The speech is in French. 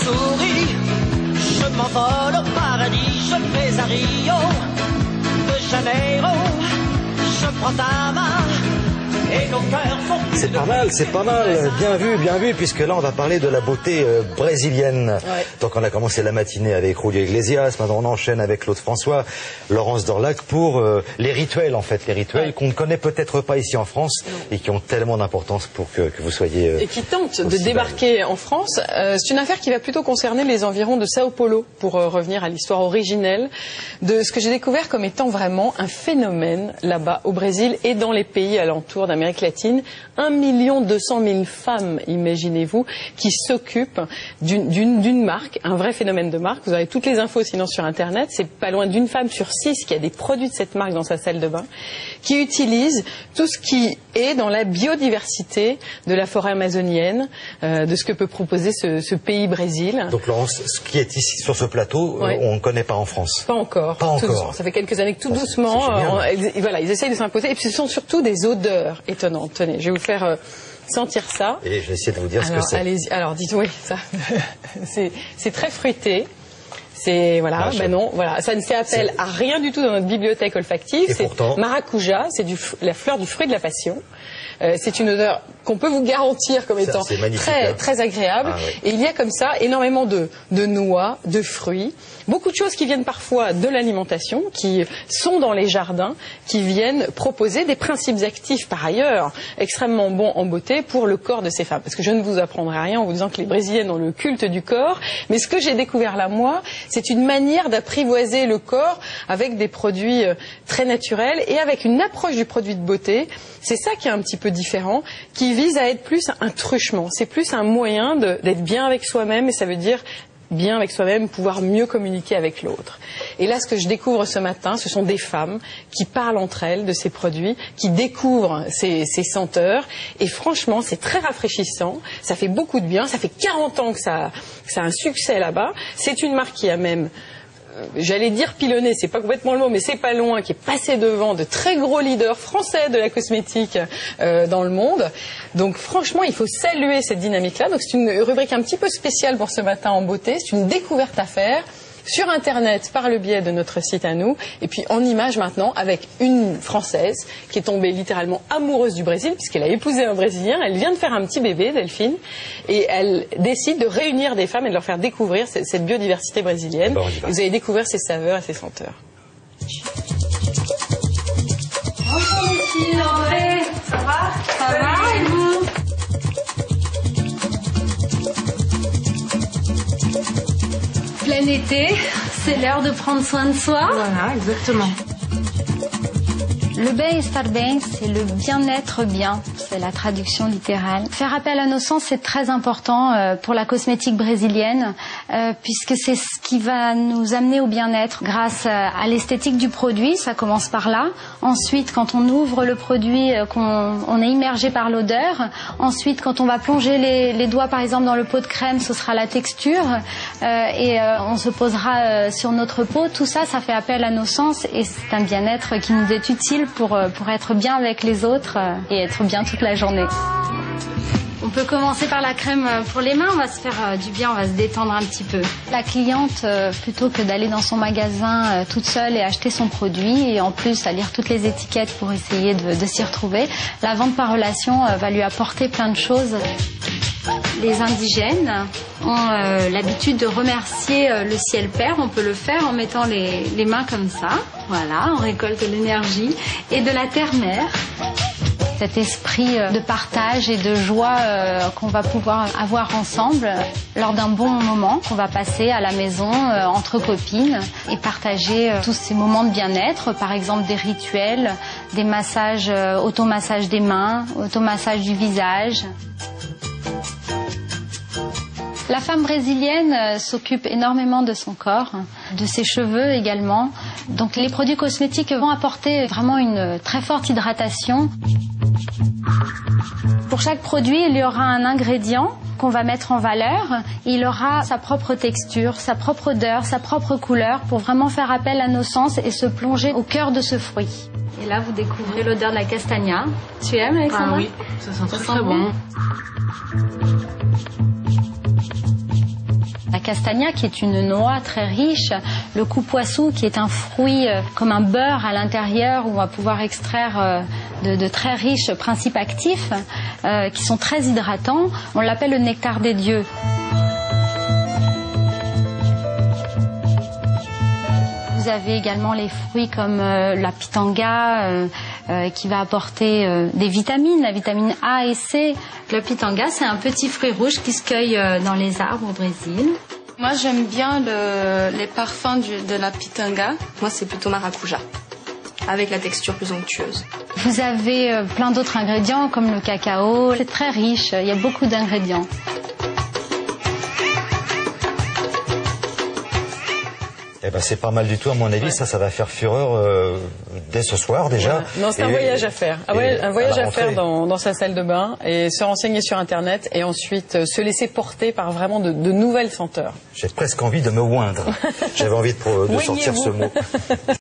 souris, je m'envole au paradis, je vais à Rio de Janeiro, je prends ta main. C'est pas mal, bien vu, puisque là on va parler de la beauté brésilienne. Ouais. Donc on a commencé la matinée avec Julio Iglesias, maintenant on enchaîne avec Claude François, Laurence Dorlac pour les rituels en fait, les rituels qu'on ne connaît peut-être pas ici en France et qui ont tellement d'importance pour que vous soyez... et qui tentent de débarquer en France. C'est une affaire qui va plutôt concerner les environs de Sao Paulo, pour revenir à l'histoire originelle de ce que j'ai découvert comme étant vraiment un phénomène là-bas au Brésil et dans les pays alentours d'Amérique latine. 1 200 000 femmes, imaginez-vous, qui s'occupent d'une marque, un vrai phénomène de marque. Vous avez toutes les infos sinon sur Internet. C'est pas loin d'une femme sur 6 qui a des produits de cette marque dans sa salle de bain, qui utilise tout ce qui est dans la biodiversité de la forêt amazonienne, de ce que peut proposer ce pays Brésil. Donc Laurence, ce qui est ici sur ce plateau, on ne connaît pas en France. Pas encore. Pas encore. Ça fait quelques années que tout doucement, voilà, ils essayent de s'imposer. Et puis ce sont surtout des odeurs étonnantes. Tenez, je vais vous faire sentir ça. Et je vais essayer de vous dire ce que c'est. Allez-y. Alors dites oui, ça. C'est très fruité. C'est voilà, non, voilà, ça ne fait appel à rien du tout dans notre bibliothèque olfactive. C'est maracuja, c'est la fleur du fruit de la passion. C'est une odeur qu'on peut vous garantir comme étant très, très agréable. Et il y a comme ça énormément de noix, de fruits, beaucoup de choses qui viennent parfois de l'alimentation, qui sont dans les jardins, qui viennent proposer des principes actifs par ailleurs extrêmement bons en beauté pour le corps de ces femmes. Parce que je ne vous apprendrai rien en vous disant que les Brésiliennes ont le culte du corps, mais ce que j'ai découvert là, moi, c'est une manière d'apprivoiser le corps avec des produits très naturels et avec une approche du produit de beauté. C'est ça qui est un petit peu différent, qui vise à être plus un truchement. C'est plus un moyen d'être bien avec soi-même, et ça veut dire bien avec soi-même, pouvoir mieux communiquer avec l'autre. Et là, ce que je découvre ce matin, ce sont des femmes qui parlent entre elles de ces produits, qui découvrent ces senteurs. Et franchement, c'est très rafraîchissant. Ça fait beaucoup de bien. Ça fait 40 ans que ça a un succès là-bas. C'est une marque qui a même... j'allais dire pilonné, c'est pas complètement le mot, mais c'est pas loin, qui est passé devant de très gros leaders français de la cosmétique dans le monde. Donc franchement, il faut saluer cette dynamique-là. Donc c'est une rubrique un petit peu spéciale pour ce matin en beauté. C'est une découverte à faire sur Internet par le biais de notre site à nous, et puis en images maintenant avec une Française qui est tombée littéralement amoureuse du Brésil puisqu'elle a épousé un Brésilien. Elle vient de faire un petit bébé, Delphine, et elle décide de réunir des femmes et de leur faire découvrir cette biodiversité brésilienne. Vous allez découvrir ses saveurs et ses senteurs. Bonjour les filles, André, ça va? Ça va et vous? Plein été, c'est l'heure de prendre soin de soi. Voilà, exactement. Le bem-estar bem, c'est le bien-être bien, c'est la traduction littérale. Faire appel à nos sens, c'est très important pour la cosmétique brésilienne, puisque c'est ce qui va nous amener au bien-être grâce à l'esthétique du produit, ça commence par là. Ensuite, quand on ouvre le produit, on est immergé par l'odeur. Ensuite, quand on va plonger les doigts, par exemple, dans le pot de crème, ce sera la texture, et on se posera sur notre peau. Tout ça, ça fait appel à nos sens, et c'est un bien-être qui nous est utile pour être bien avec les autres et être bien toute la journée. On peut commencer par la crème pour les mains, on va se faire du bien, on va se détendre un petit peu. La cliente, plutôt que d'aller dans son magasin toute seule et acheter son produit, et en plus à lire toutes les étiquettes pour essayer de s'y retrouver, la vente par relation va lui apporter plein de choses. Les indigènes ont l'habitude de remercier le ciel père. On peut le faire en mettant les mains comme ça. Voilà, on récolte l'énergie. Et de la terre-mère. Cet esprit de partage et de joie qu'on va pouvoir avoir ensemble lors d'un bon moment qu'on va passer à la maison entre copines et partager tous ces moments de bien-être, par exemple des rituels, des massages, automassage des mains, automassage du visage. La femme brésilienne s'occupe énormément de son corps, de ses cheveux également. Donc les produits cosmétiques vont apporter vraiment une très forte hydratation. Pour chaque produit, il y aura un ingrédient qu'on va mettre en valeur. Il aura sa propre texture, sa propre odeur, sa propre couleur pour vraiment faire appel à nos sens et se plonger au cœur de ce fruit. Et là, vous découvrez l'odeur de la castagna. Tu aimes, Alexandra? Ah oui, ça sent très bon. La castagna qui est une noix très riche, le cupuaçu qui est un fruit comme un beurre à l'intérieur où on va pouvoir extraire de très riches principes actifs qui sont très hydratants. On l'appelle le nectar des dieux. Vous avez également les fruits comme la pitanga qui va apporter des vitamines, la vitamine A et C. Le pitanga, c'est un petit fruit rouge qui se cueille dans les arbres au Brésil. Moi, j'aime bien les parfums de la pitanga. Moi, c'est plutôt maracuja, avec la texture plus onctueuse. Vous avez plein d'autres ingrédients comme le cacao. C'est très riche, il y a beaucoup d'ingrédients. Eh ben, c'est pas mal du tout, à mon avis. Ouais. Ça va faire fureur dès ce soir déjà. Ouais. Non, c'est un voyage à faire. Un voyage à faire dans sa salle de bain et se renseigner sur Internet et ensuite se laisser porter par vraiment de nouvelles senteurs. J'ai presque envie de me oindre. J'avais envie de sortir ce mot.